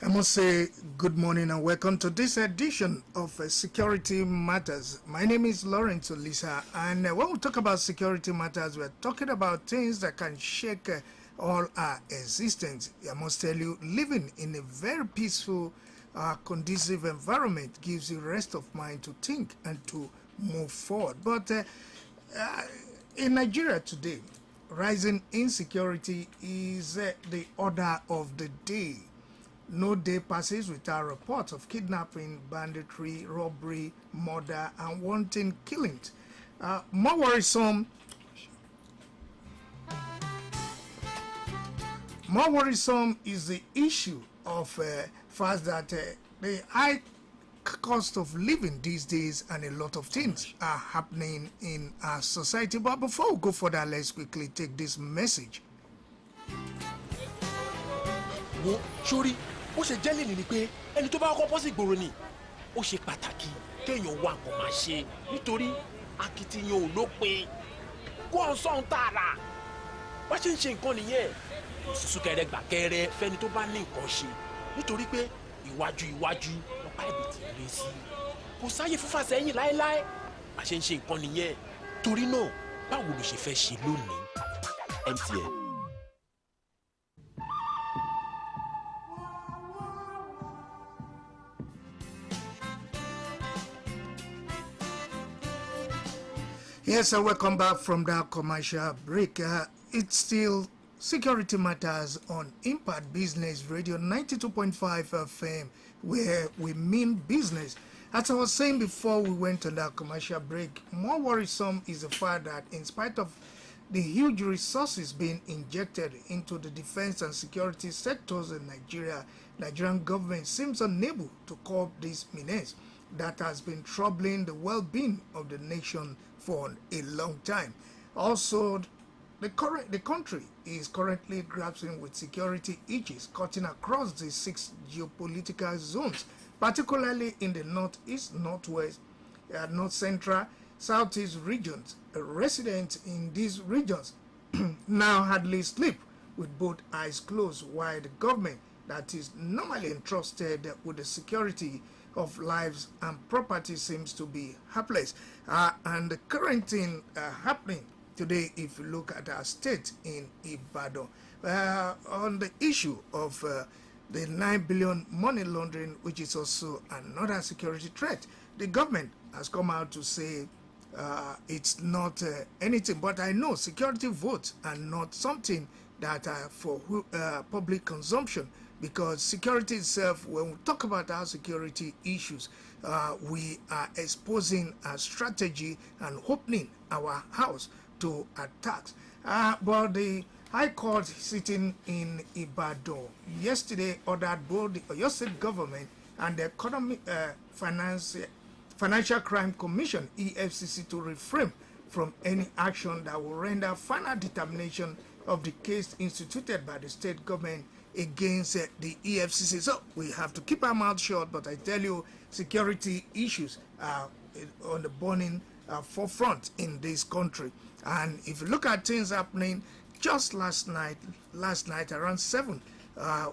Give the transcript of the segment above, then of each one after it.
I must say good morning and welcome to this edition of Security Matters. My name is Lawrence Olisa, and when we talk about security matters, we're talking about things that can shake all our existence. I must tell you, living in a very peaceful, conducive environment gives you rest of mind to think and to move forward. But in Nigeria today, rising insecurity is the order of the day. No day passes without reports of kidnapping, banditry, robbery, murder, and wanton killings. More worrisome is the issue of fact that the high cost of living these days and a lot of things are happening in our society. But before we go further, let's quickly take this message. Shuri, ó ṣe jẹ́ lẹ́nu ni pé ẹni tó bá kọ́ bọ́ sí ìgboro ni ó ṣe pàtàkì kéèyàn wá nǹkan máa ṣe nítorí akitiyan ò lópin kó ọ̀n sọ̀hún tààrà bá ṣe ń ṣe nǹkan nìyẹn kò sí súnkẹrẹ gbàkẹrẹ fẹ́ni tó bá ní nǹkan ṣe nítorí pé iwájú lọ́pàá ibi tí ń lé sí kò sáyé fúnfà sẹ́yìn láéláé bá ṣe ń ṣe nǹkan nìyẹn torí náà báwo ló ṣe fẹ́ ṣe lónìí MTN. Yes, and welcome back from that commercial break. It's still Security Matters on Impact Business Radio 92.5 FM, where we mean business. As I was saying before we went on that commercial break, more worrisome is the fact that in spite of the huge resources being injected into the defense and security sectors in Nigeria, Nigerian government seems unable to curb this menace that has been troubling the well-being of the nation for a long time. Also, the country is currently grappling with security issues cutting across the 6 geopolitical zones, particularly in the northeast, northwest, north central, southeast regions. Residents in these regions now hardly sleep with both eyes closed, while the government that is normally entrusted with the security of lives and property seems to be helpless. And the current thing happening today, if you look at our state in Ibadan, on the issue of the 9 billion money laundering, which is also another security threat, the government has come out to say it's not anything. But I know security votes are not something that are for public consumption, because security itself, when we talk about our security issues, we are exposing our strategy and opening our house to attacks. But the High Court sitting in Ibadan yesterday ordered both the Oyo State government and the Financial Crime Commission, EFCC, to refrain from any action that will render final determination of the case instituted by the state government against the EFCC. So we have to keep our mouth shut, but I tell you, security issues are on the burning forefront in this country. And if you look at things happening just last night around 7,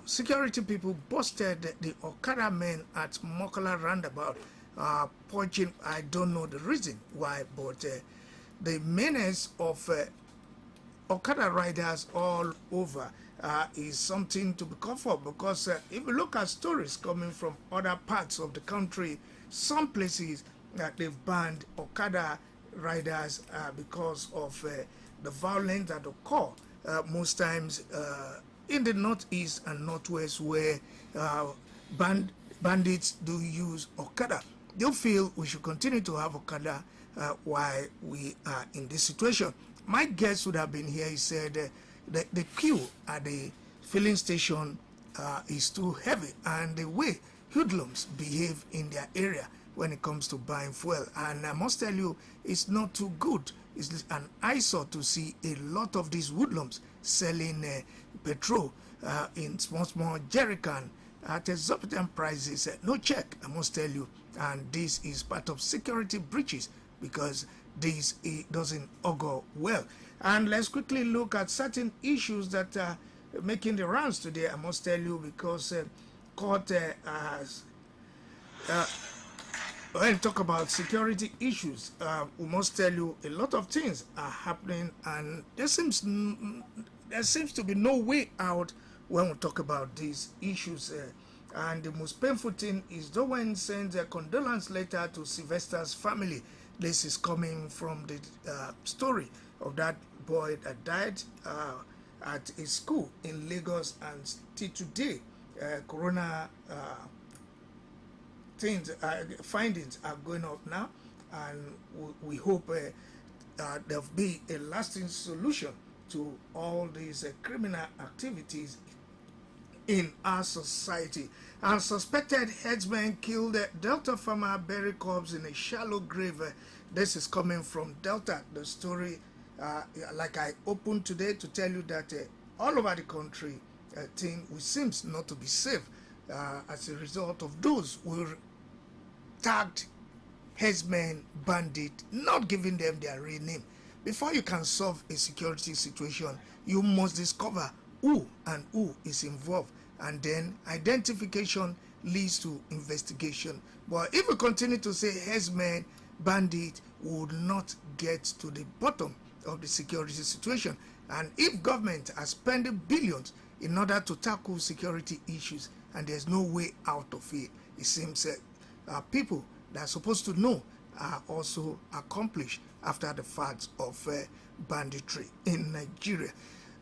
security people busted the Okada men at Mokola roundabout, punching. I don't know the reason why, but the menace of Okada riders all over is something to be called for, because if you look at stories coming from other parts of the country, some places that they've banned Okada riders because of the violence that occur most times in the northeast and northwest, where bandits do use Okada. They feel we should continue to have Okada while we are in this situation. My guest would have been here. He said the queue at the filling station is too heavy, and the way hoodlums behave in their area when it comes to buying fuel. And I must tell you, it's not too good. It's an eyesore to see a lot of these hoodlums selling petrol in small jerrycan at exorbitant prices. No check, I must tell you. And this is part of security breaches, because this doesn't augur well. And let's quickly look at certain issues that are making the rounds today, I must tell you, because caught as when we talk about security issues, we must tell you a lot of things are happening, and there seems to be no way out when we talk about these issues. And the most painful thing is Dowen sends a condolence letter to Sylvester's family. This is coming from the story of that boy that died at a school in Lagos, and till today, corona findings are going up now, and we hope there'll be a lasting solution to all these criminal activities in our society. And suspected headsman killed Delta farmer buried corpse in a shallow grave. This is coming from Delta. The story, like I opened today to tell you that all over the country, which seems not to be safe as a result of those who tagged headsmen bandit, not giving them their real name. Before you can solve a security situation, you must discover who and who is involved, and then identification leads to investigation. But if we continue to say headsmen bandit, we would not get to the bottom of the security situation. And if government are spending billions in order to tackle security issues and there's no way out of it, it seems people that are supposed to know are also accomplished after the facts of banditry in Nigeria.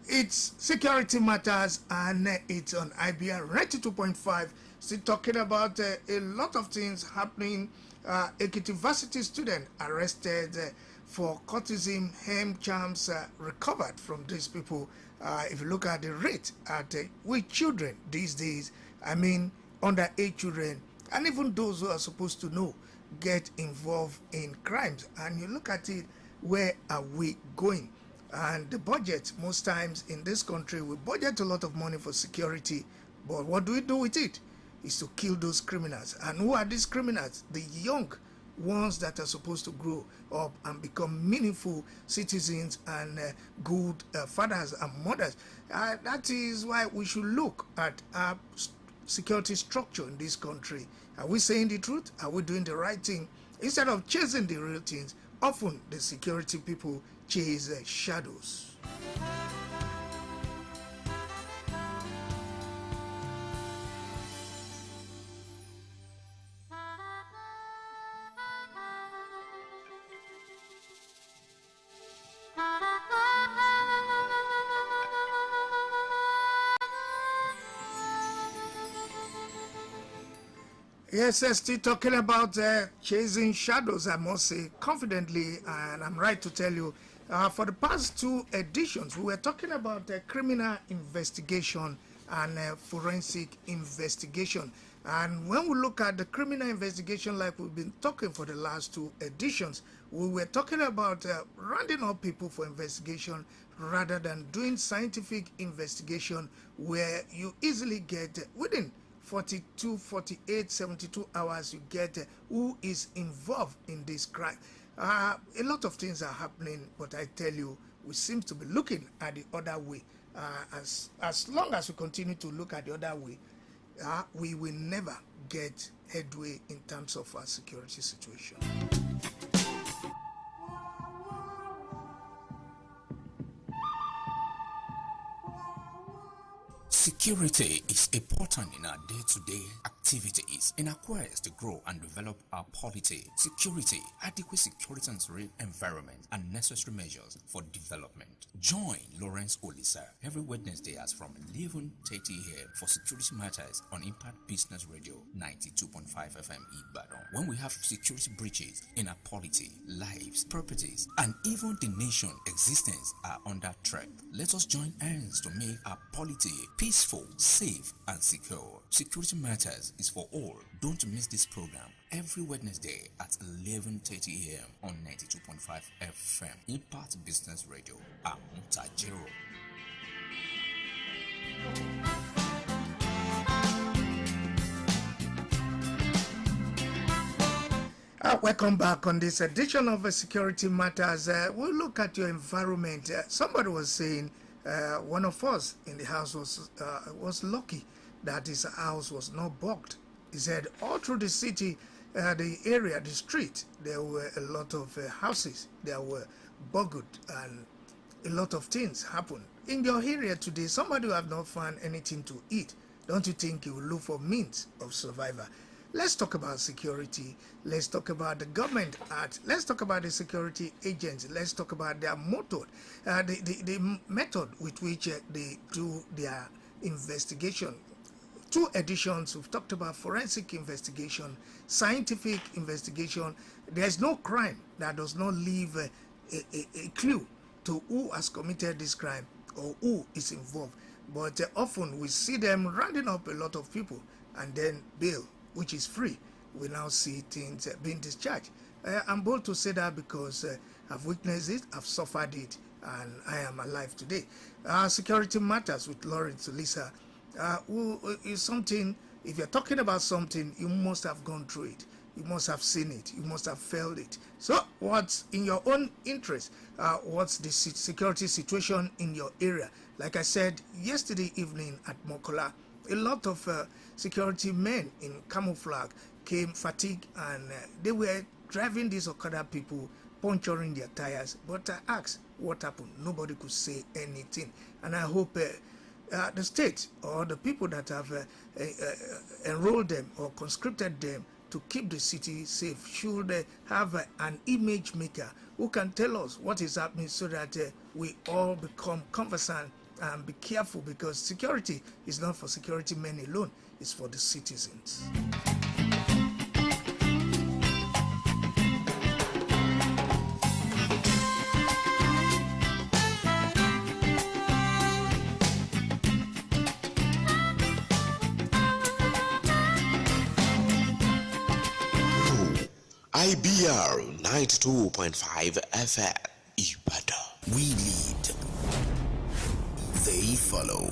It's security matters, and it's on Ibr92.5. Still talking about a lot of things happening. Ekiti Varsity student arrested for courtesan, hem charms recovered from these people. If you look at the rate at with children these days, I mean underage children, and even those who are supposed to know, get involved in crimes. And you look at it, where are we going? And the budget, most times in this country, we budget a lot of money for security, but what do we do with it? Is to kill those criminals. And who are these criminals? The young ones that are supposed to grow up and become meaningful citizens and good fathers and mothers. That is why we should look at our security structure in this country. Are we saying the truth? Are we doing the right thing? Instead of chasing the real things, often the security people chase shadows. Yes, still talking about chasing shadows, I must say confidently, and I'm right to tell you, for the past two editions, we were talking about criminal investigation and forensic investigation. And when we look at the criminal investigation, like we've been talking for the last two editions, we were talking about rounding up people for investigation rather than doing scientific investigation, where you easily get within 42, 48, 72 hours, you get who is involved in this crime. A lot of things are happening, but I tell you, we seem to be looking at the other way. As long as we continue to look at the other way, we will never get headway in terms of our security situation. Security is important in our day-to-day activities in our quest to grow and develop our polity. Security, adequate security and serene environment, and necessary measures for development. Join Lawrence Olisa every Wednesday as from 11:30 here for Security Matters on Impact Business Radio 92.5 FM Ibadan. When we have security breaches in our polity, lives, properties, and even the nation existence are under threat, let us join hands to make our polity peaceful, safe, and secure. Security Matters is for all. Don't miss this program every Wednesday at 11:30 a.m. on 92.5 FM. Impact Business Radio, Amutajero. Welcome back on this edition of Security Matters. We'll look at your environment. Somebody was saying one of us in the house was lucky that his house was not bugged. He said all through the city, the area, the street, there were a lot of houses that were bugged and a lot of things happened. In your area today, somebody who have not found anything to eat, don't you think you will look for means of survival? Let's talk about security. Let's talk about the government act. Let's talk about the security agents. Let's talk about their method, the method with which they do their investigation. 2 editions, we've talked about forensic investigation, scientific investigation. There's no crime that does not leave a clue to who has committed this crime or who is involved. But often we see them rounding up a lot of people and then bail, which is free. We now see things being discharged. I'm bold to say that because I've witnessed it, I've suffered it, and I am alive today. Security Matters with Lawrence Lisa who is something, if you're talking about something, you must have gone through it. You must have seen it. You must have felt it. So what's in your own interest? What's the security situation in your area? Like I said yesterday evening at Mokola, a lot of security men in camouflage came fatigued and they were driving these Okada people, puncturing their tires. But I asked what happened. Nobody could say anything. And I hope the state or the people that have enrolled them or conscripted them to keep the city safe should have an image maker who can tell us what is happening so that we all become conversant and be careful, because security is not for security men alone, it's for the citizens. Ibr 92.5 FM Ibadan. We lead, they follow.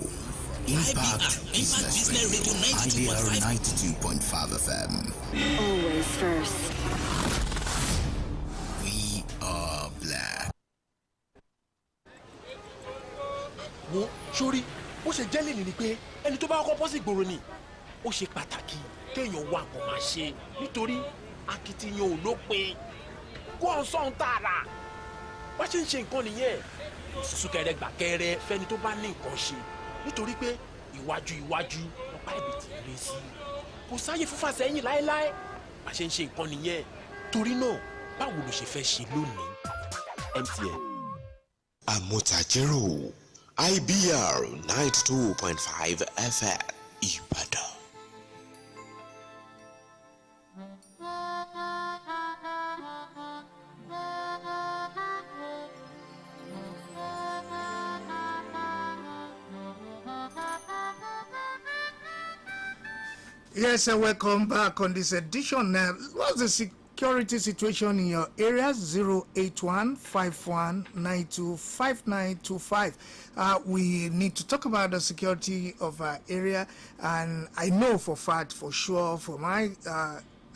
Impact Business Radio, Ibr 92.5 FM. Always first. We are black. Wo sórí ó ṣe jẹ́ lẹ́nu ni pé ẹni tó bá kọ́ bọ́ sí ìgboro ni ó ṣe pàtàkì kéèyàn wá nǹkan máa ṣe nítorí akitiyan ò lópin kó ọ̀n sọ̀n tààrà bá ṣe ń ṣe nǹkan nìyẹn súnkẹrẹ gbàkẹrẹ fẹ́ni tó bá ní nǹkan ṣe nítorí pé iwájú ọ̀pá ìbìtì rẹ̀ sí kò sáyé fúnfà sẹ́yìn láéláé bá ṣe ń ṣe nǹkan nìyẹn torí náà báwo ló ṣe fẹ́ ṣe lónìí MTN. Amutajero Ibr 92.5 FM Ibadan. Yes, and welcome back on this edition. What's the security situation in your area? 081-5192-5925. We need to talk about the security of our area, and I know for fact, for sure, from my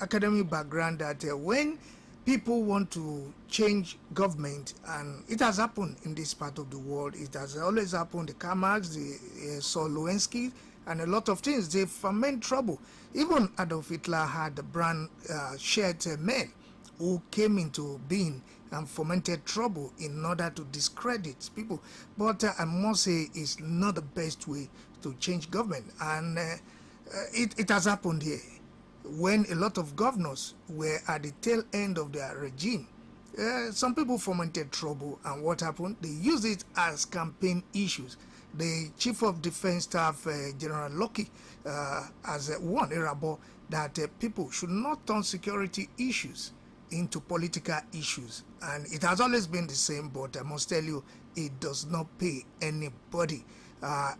academic background, that when people want to change government, and it has happened in this part of the world, it has always happened, the Karmaks, the Solowensky, and a lot of things, they foment trouble. Even Adolf Hitler had the brand shared men who came into being and fomented trouble in order to discredit people. But I must say it's not the best way to change government. And it has happened here. When a lot of governors were at the tail end of their regime, some people fomented trouble, and what happened? They used it as campaign issues. The Chief of Defense Staff, General Loki, has warned Irabo that people should not turn security issues into political issues. And it has always been the same, but I must tell you, it does not pay anybody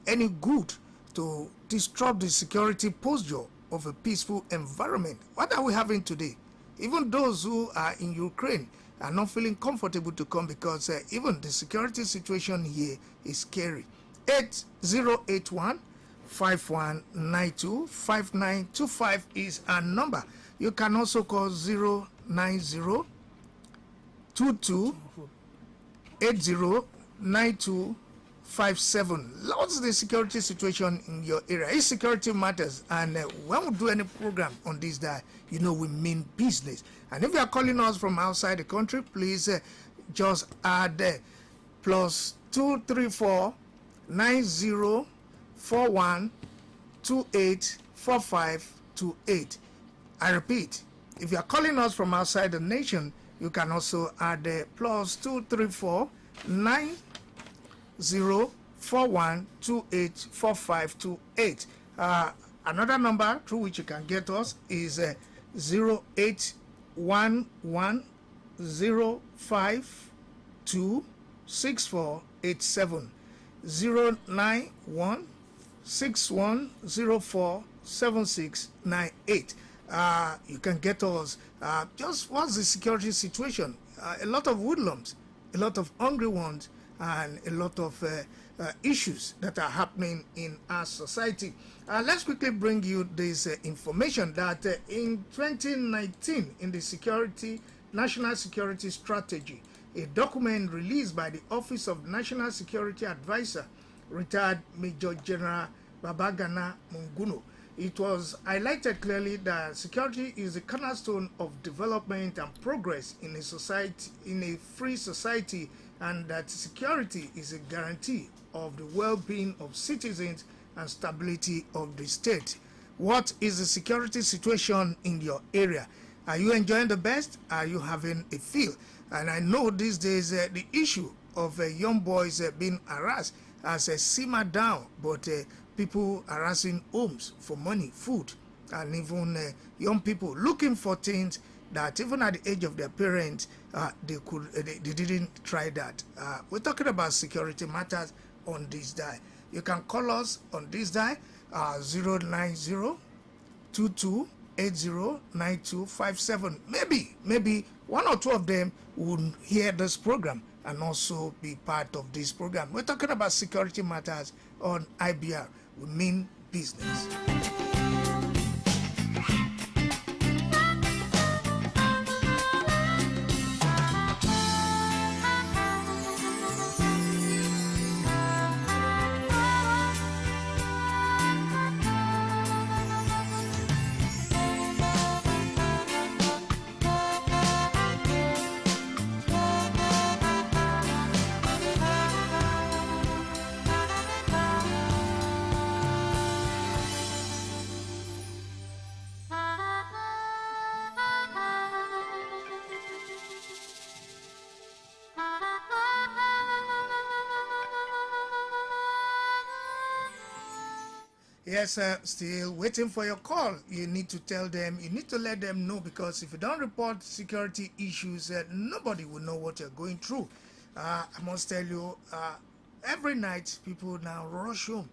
any good to disrupt the security posture of a peaceful environment. What are we having today? Even those who are in Ukraine are not feeling comfortable to come, because even the security situation here is scary. 8081-5192-5925 is our number. You can also call 090-22-80-92-5925. What's the security situation in your area? If security matters, and when we do any program on this, that we mean business. And if you are calling us from outside the country, please just add plus 234 9041 284528. I repeat, if you are calling us from outside the nation, you can also add plus 234 9041 284528. Another number through which you can get us is 0811052647. 09161047698. You can get us. Just what's the security situation? A lot of woodlums, a lot of hungry ones, and a lot of issues that are happening in our society. Let's quickly bring you this information that in 2019, in the National Security Strategy, a document released by the Office of National Security Advisor, retired Major General Babagana Munguno, it was highlighted clearly that security is a cornerstone of development and progress in a society, in a free society, and that security is a guarantee of the well-being of citizens and stability of the state. What is the security situation in your area? Are you enjoying the best? Are you having a feel? And I know these days the issue of young boys being harassed has simmered down, but people harassing homes for money, food, and even young people looking for things that even at the age of their parents, they didn't try that. We're talking about security matters on this day. You can call us on this day, 09022809257. Maybe one or two of them will hear this program and also be part of this program. We're talking about security matters on IBR. We mean business. Yes, still waiting for your call. You need to tell them, you need to let them know, because if you don't report security issues, nobody will know what you're going through. I must tell you, every night people now rush home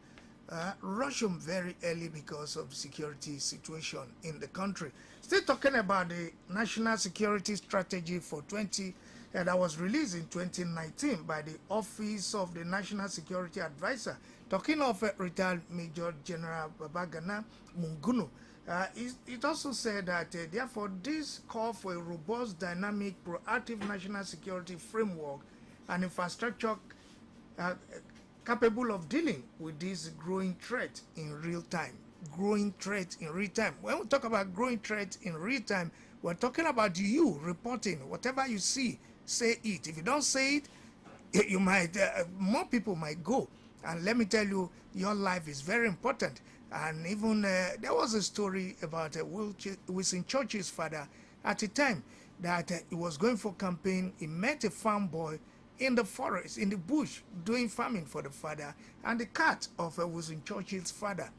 very early because of security situation in the country. Still talking about the National Security Strategy for 20 that was released in 2019 by the Office of the National Security Advisor. Talking of retired Major General Babagana Munguno, it also said that therefore this call for a robust, dynamic, proactive national security framework and infrastructure capable of dealing with this growing threat in real time. Growing threat in real time. When we talk about growing threat in real time, we're talking about you reporting whatever you see. Say it. If you don't say it, you might more people might go. And let me tell you, your life is very important. And even there was a story about Wilson Churchill's father at a time that he was going for campaign. He met a farm boy in the forest, in the bush, doing farming for the father. And the cat of Wilson Churchill's father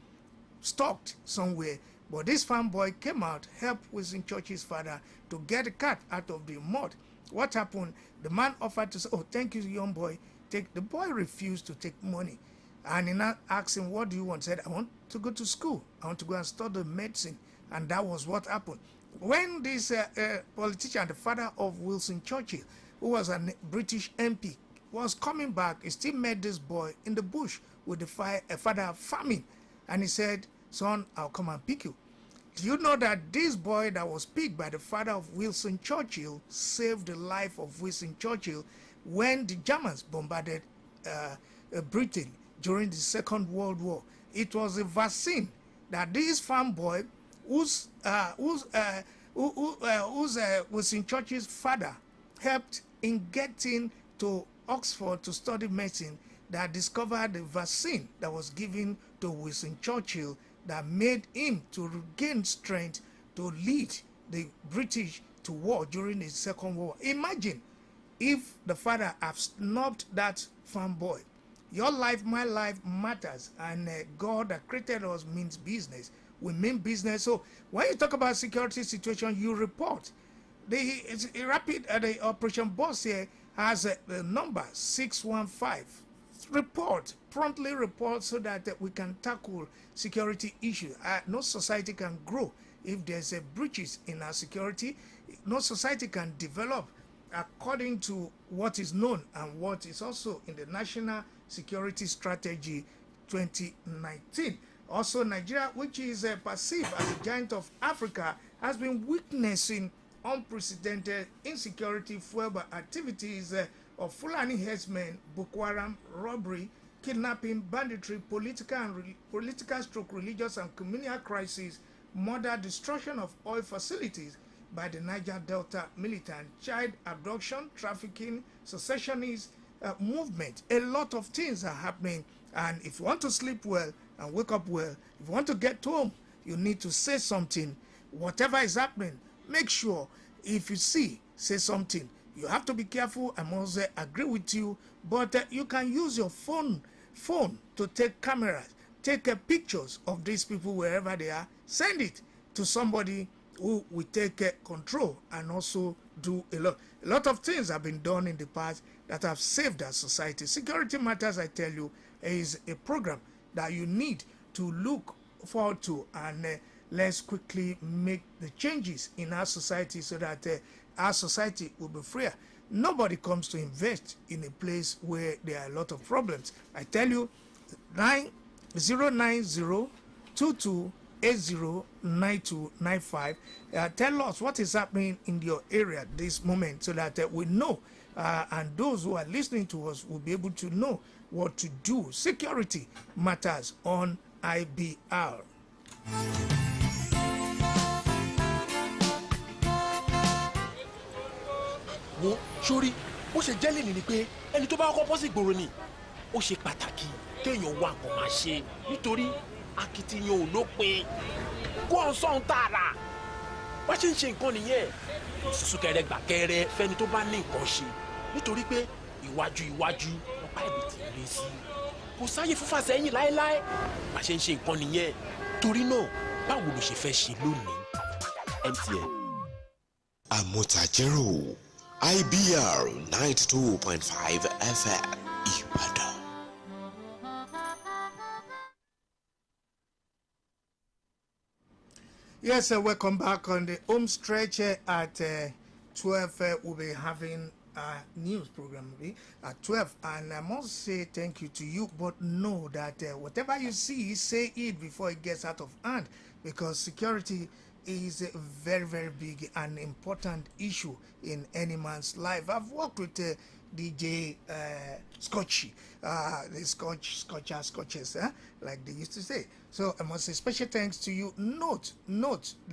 stalked somewhere. But this farm boy came out, helped Wilson Churchill's father to get the cat out of the mud. What happened? The man offered to say, "Oh, thank you, young boy." The boy refused to take money. And he now asked him, "What do you want?" He said, "I want to go to school. I want to go and study medicine." And that was what happened. When this politician, the father of Wilson Churchill, who was a British MP, was coming back, he still met this boy in the bush with the father farming. And he said, "Son, I'll come and pick you." Do you know that this boy that was picked by the father of Wilson Churchill saved the life of Wilson Churchill when the Germans bombarded Britain during the Second World War. It was a vaccine that this farm boy, who's Winston Churchill's father, helped in getting to Oxford to study medicine, that discovered the vaccine that was given to Winston Churchill that made him to regain strength to lead the British to war during the Second War. Imagine if the father had snubbed that farm boy. Your life, my life matters, and God that created us means business. We mean business. So when you talk about security situation, you report. The operation boss here has the number 615. Report, promptly report, so that we can tackle security issues. No society can grow if there's a breaches in our security. No society can develop according to what is known and what is also in the National Security Strategy 2019. Also, Nigeria, which is perceived as a giant of Africa, has been witnessing unprecedented insecurity fueled by activities of Fulani herdsmen, Boko Haram, robbery, kidnapping, banditry, political stroke, religious and communal crisis, murder, destruction of oil facilities by the Niger Delta militant, child abduction, trafficking, secessionist movement. A lot of things are happening, and if you want to sleep well and wake up well, if you want to get home, you need to say something. Whatever is happening, make sure if you see, say something. You have to be careful. I must agree with you, but you can use your phone to take cameras, take pictures of these people wherever they are, send it to somebody who will take control and also do a lot of things have been done in the past that have saved our society. Security Matters, I tell you, is a program that you need to look forward to, and let's quickly make the changes in our society so that our society will be freer. Nobody comes to invest in a place where there are a lot of problems. I tell you, 09022809295. Tell us what is happening in your area this moment, so that we know, and those who are listening to us will be able to know what to do. Security Matters on IBR. wo sórí ó ṣe jẹ́lẹ̀ ní ni pé ẹni tó bá kọ́ pọ́sì gbòòrò ni ó ṣe pàtàkì kéèyàn wá nǹkan máa ṣe nítorí akitiyan ò lópin kó ọ̀n sọ̀hún tààrà wá ṣe ń ṣe nǹkan nìyẹn kò sí súnkẹrẹ gbàkẹrẹ fẹ́ni tó bá ní nǹkan ṣe nítorí pé iwájú ọ̀pá ẹ̀bì tí ń lé sí kò sáyé fúnfà sẹ́yìn láéláé bá ṣe ń ṣe nǹkan nìyẹn torí náà báwo ló ṣe fẹ́ ṣe lónìí MTN. Amutajero, IBR 92.5FM, Ibadan. Yes, welcome back on the home stretch at 12. We'll be having a news program at 12, and I must say thank you to you, but know that whatever you see, say it before it gets out of hand, because security is a very, very big and important issue in any man's life. I've worked with DJ Scotchy, the Scotches, like they used to say. So I must say special thanks to you. Note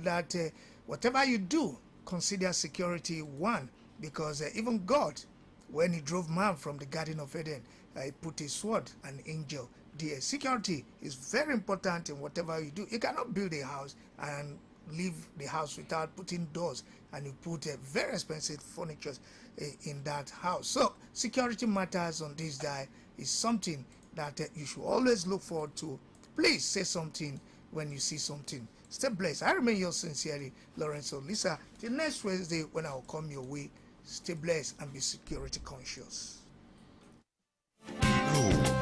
that whatever you do, consider security one, because even God, when he drove man from the Garden of Eden, he put a sword, an angel there. Security is very important in whatever you do. You cannot build a house and leave the house without putting doors, and you put very expensive furniture in that house. So security matters on this day is something that you should always look forward to. Please say something when you see something. Stay blessed. I remain yours sincerely, Lorenzo Lisa. Till next Wednesday when I will come your way. Stay blessed and be security conscious. Oh.